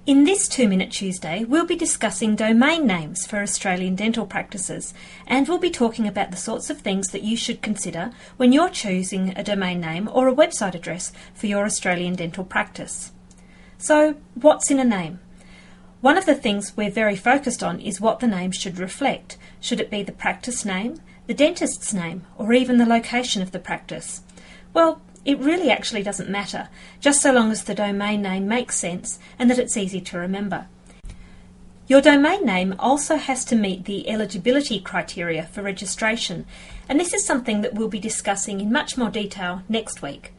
In this 2-Minute Tuesday, we'll be discussing domain names for Australian dental practices, and we'll be talking about the sorts of things that you should consider when you're choosing a domain name or a website address for your Australian dental practice. So, what's in a name? One of the things we're very focused on is what the name should reflect. Should it be the practice name, the dentist's name, or even the location of the practice? Well, it really actually doesn't matter, just so long as the domain name makes sense and that it's easy to remember. Your domain name also has to meet the eligibility criteria for registration, and this is something that we'll be discussing in much more detail next week.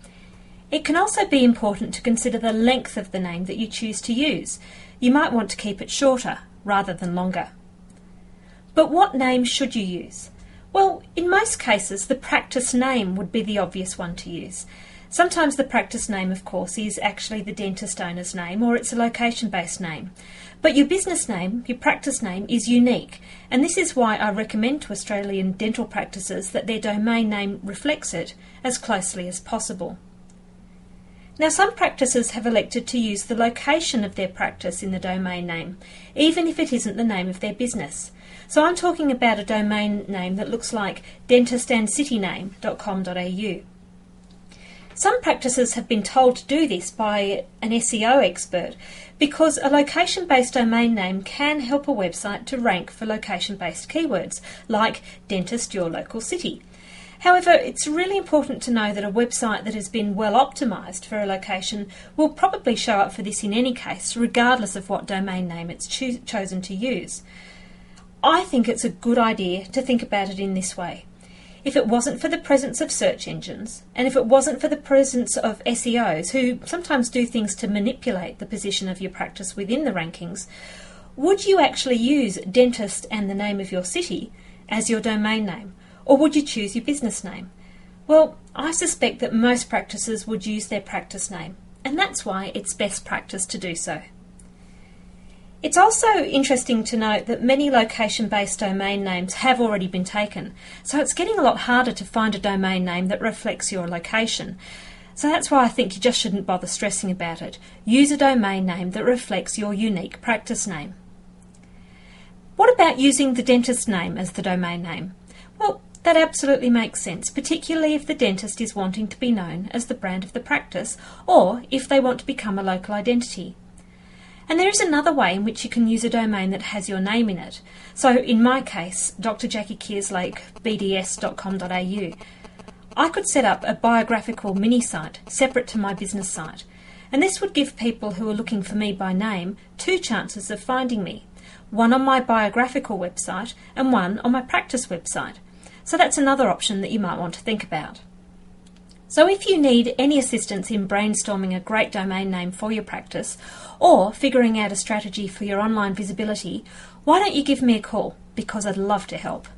It can also be important to consider the length of the name that you choose to use. You might want to keep it shorter rather than longer. But what name should you use? Well, in most cases, the practice name would be the obvious one to use. Sometimes the practice name, of course, is actually the dentist owner's name, or it's a location-based name. But your business name, your practice name, is unique, and this is why I recommend to Australian dental practices that their domain name reflects it as closely as possible. Now, some practices have elected to use the location of their practice in the domain name, even if it isn't the name of their business. So I'm talking about a domain name that looks like dentistandcityname.com.au. Some practices have been told to do this by an SEO expert because a location-based domain name can help a website to rank for location-based keywords like dentist your local city. However, it's really important to know that a website that has been well optimised for a location will probably show up for this in any case, regardless of what domain name it's chosen to use. I think it's a good idea to think about it in this way. If it wasn't for the presence of search engines, and if it wasn't for the presence of SEOs, who sometimes do things to manipulate the position of your practice within the rankings, would you actually use dentist and the name of your city as your domain name? Or would you choose your business name? Well, I suspect that most practices would use their practice name, and that's why it's best practice to do so. It's also interesting to note that many location-based domain names have already been taken, so it's getting a lot harder to find a domain name that reflects your location. So that's why I think you just shouldn't bother stressing about it. Use a domain name that reflects your unique practice name. What about using the dentist name as the domain name? Well, that absolutely makes sense, particularly if the dentist is wanting to be known as the brand of the practice, or if they want to become a local identity. And there is another way in which you can use a domain that has your name in it. So in my case, Dr. Jackie Kearslake, bds.com.au. I could set up a biographical mini-site separate to my business site, and this would give people who are looking for me by name 2 chances of finding me, one on my biographical website and one on my practice website. So that's another option that you might want to think about. So if you need any assistance in brainstorming a great domain name for your practice or figuring out a strategy for your online visibility, why don't you give me a call, because I'd love to help.